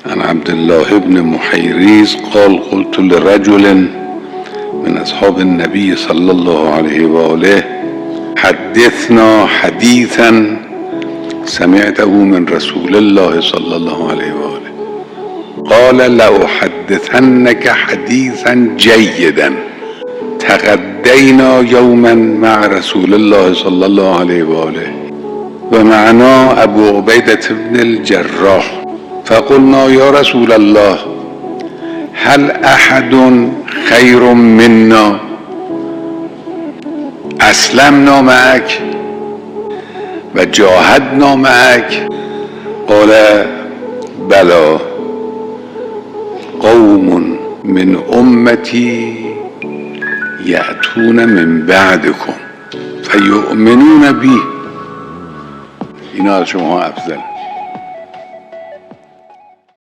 عن عبد الله بن محيريز قال قلت لرجل من أصحاب النبي صلى الله عليه وآله حدثنا حديثا سمعته من رسول الله صلى الله عليه وآله قال لأحدثنك حديثا جيدا تغدينا يوما مع رسول الله صلى الله عليه وآله ومعنا أبو عبيدة بن الجراح فقلنا يا رسول الله هل أحد خير منا أسلمنا معك وجاهدنا معك قال بلى قوم من أمتي يأتون من بعدكم فيؤمنون بي اینا از شما افضل